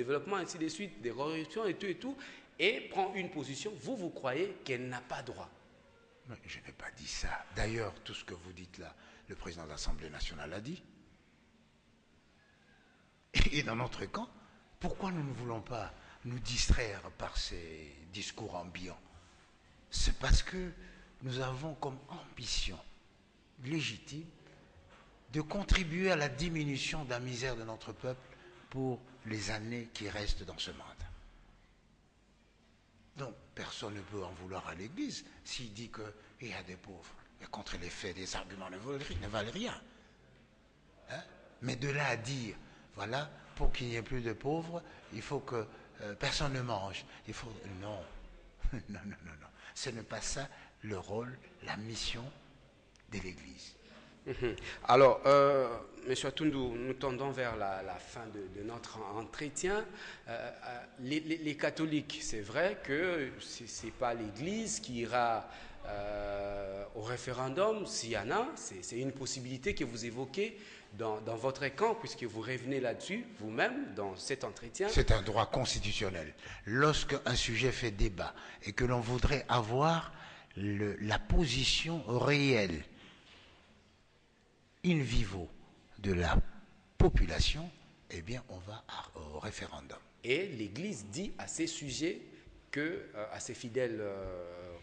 développement, ainsi de suite, des corruptions et tout, et prend une position, vous croyez qu'elle n'a pas droit. Mais je n'ai pas dit ça. D'ailleurs, tout ce que vous dites là, le président de l'Assemblée nationale a dit. Et dans notre camp, pourquoi nous ne voulons pas nous distraire par ces discours ambiants? C'est parce que nous avons comme ambition légitime de contribuer à la diminution de la misère de notre peuple pour les années qui restent dans ce mandat. Donc, personne ne peut en vouloir à l'Église s'il dit qu'il y a des pauvres. Et contre les faits, des arguments ne valent rien. Hein? Mais de là à dire, voilà, pour qu'il n'y ait plus de pauvres, il faut que personne ne mange. Il faut... Non. Non. Ce n'est pas ça le rôle, la mission de l'Église. Alors, M. Atundou, nous tendons vers la fin de notre entretien. Les catholiques, c'est vrai que ce n'est pas l'Église qui ira au référendum, s'il y en a, c'est une possibilité que vous évoquez dans votre camp, puisque vous revenez là-dessus vous-même dans cet entretien. C'est un droit constitutionnel. Lorsque un sujet fait débat et que l'on voudrait avoir la position réelle in vivo de la population, eh bien, on va au référendum. Et l'Église dit à ces sujets à ces fidèles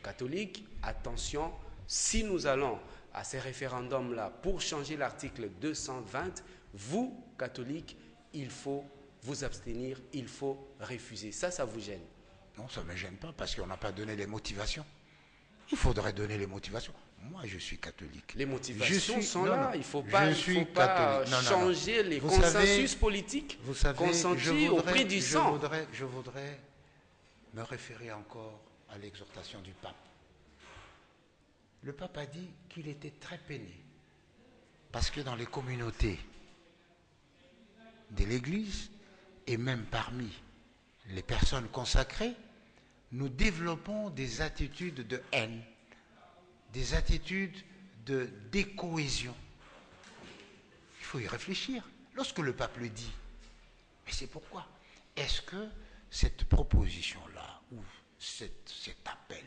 catholiques, attention, si nous allons à ces référendums-là pour changer l'article 220, vous, catholiques, il faut vous abstenir, il faut refuser. Ça vous gêne? Non, ça ne me gêne pas parce qu'on n'a pas donné les motivations. Il faudrait donner les motivations. Moi, je suis catholique. Les motivations sont là. Il ne faut pas, changer les vous consensus politiques consentis au prix du sang. Je voudrais me référer encore à l'exhortation du pape. Le pape a dit qu'il était très peiné parce que dans les communautés de l'Église et même parmi les personnes consacrées, nous développons des attitudes de haine, des attitudes de décohésion. Il faut y réfléchir. Lorsque le pape le dit, mais c'est pourquoi? Est-ce que cette proposition-là, ou cet appel,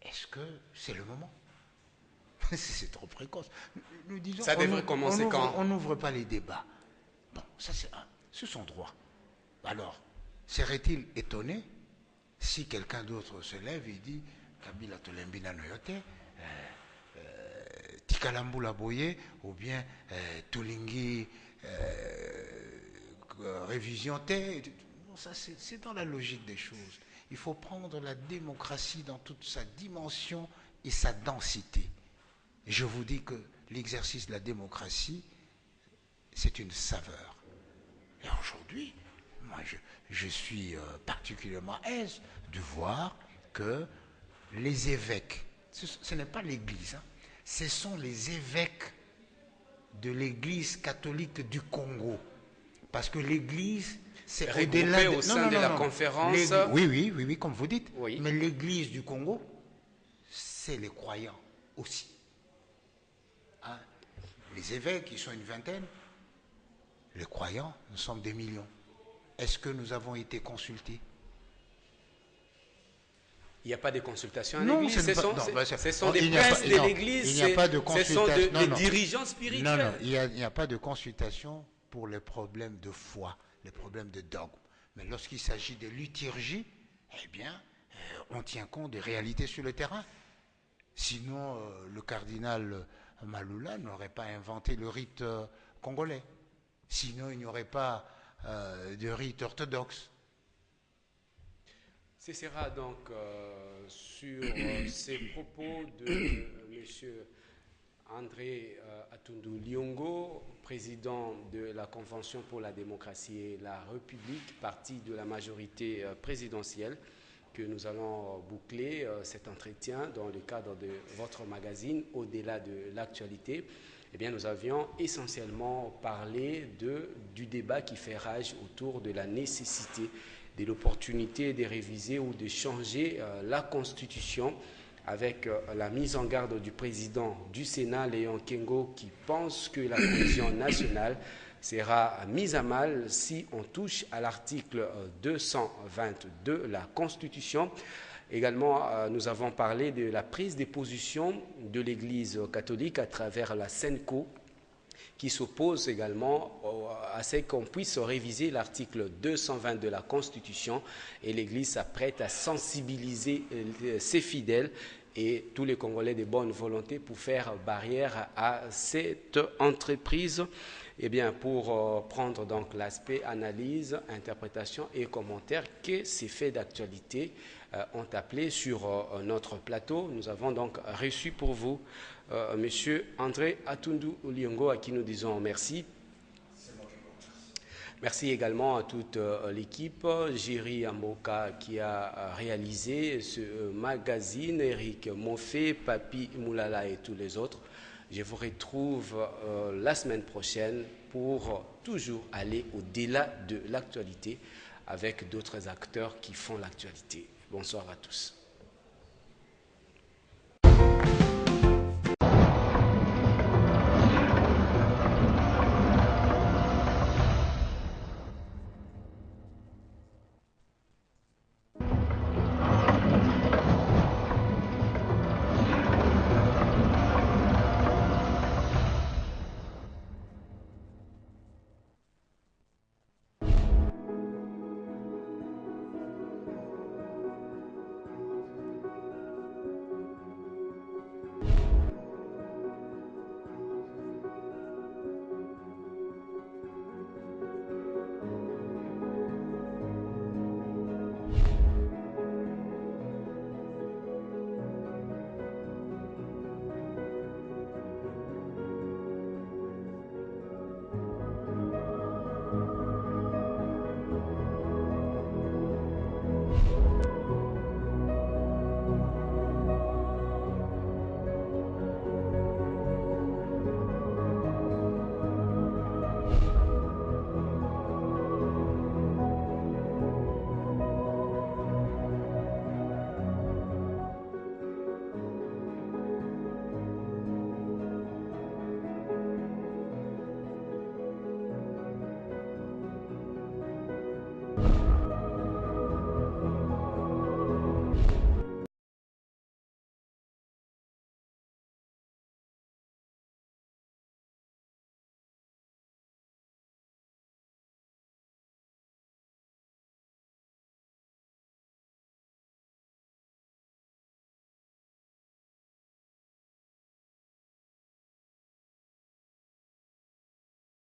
est-ce que c'est le moment? C'est trop précoce. Nous disons, ça devrait commencer quand? On n'ouvre pas les débats. Bon, ça c'est son droit. Alors, serait-il étonné si quelqu'un d'autre se lève et dit Kabila Tolembina Noyote, Tikalambula Boye, ou bien Tulingi Révision T? Ça, c'est dans la logique des choses. Il faut prendre la démocratie dans toute sa dimension et sa densité. Et je vous dis que l'exercice de la démocratie, c'est une saveur. Et aujourd'hui, moi, je suis particulièrement aise de voir que les évêques, ce n'est pas l'Église, hein, ce sont les évêques de l'Église catholique du Congo. Parce que l'Église, c'est au-delà au sein de la conférence. Oui, comme vous dites. Oui. Mais l'Église du Congo, c'est les croyants aussi. Hein? Les évêques, ils sont une vingtaine. Les croyants, nous sommes des millions. Est-ce que nous avons été consultés? Il n'y a pas de consultation en non, Église. Ce sont des princes de l'Église. Il n'y a pas de consultation. Ce sont des dirigeants spirituels. Non, il n'y a pas de consultation pour les problèmes de foi, les problèmes de dogme. Mais lorsqu'il s'agit de liturgie, eh bien, on tient compte des réalités sur le terrain. Sinon, le cardinal Maloula n'aurait pas inventé le rite congolais. Sinon, il n'y aurait pas de rite orthodoxe. Ce sera donc sur ces propos de M. André Atundou Liongo, président de la Convention pour la démocratie et la République, parti de la majorité présidentielle, que nous allons boucler cet entretien dans le cadre de votre magazine Au-delà de l'actualité. Eh bien, nous avions essentiellement parlé du débat qui fait rage autour de la nécessité, de l'opportunité de réviser ou de changer la Constitution, avec la mise en garde du président du Sénat, Léon Kengo, qui pense que la cohésion nationale sera mise à mal si on touche à l'article 222 de la Constitution. Également, nous avons parlé de la prise des positions de l'Église catholique à travers la SENCO, qui s'oppose également à ce qu'on puisse réviser l'article 220 de la Constitution, et l'Église s'apprête à sensibiliser ses fidèles et tous les Congolais de bonne volonté pour faire barrière à cette entreprise. Eh bien, pour prendre donc l'aspect analyse, interprétation et commentaire que ces faits d'actualité ont appelé sur notre plateau, nous avons donc reçu pour vous Monsieur André Atundu Liongo, à qui nous disons merci. Merci également à toute l'équipe, Jiri Amboka qui a réalisé ce magazine, Eric Moffé, Papi Moulala et tous les autres. Je vous retrouve la semaine prochaine pour toujours aller au-delà de l'actualité avec d'autres acteurs qui font l'actualité. Bonsoir à tous.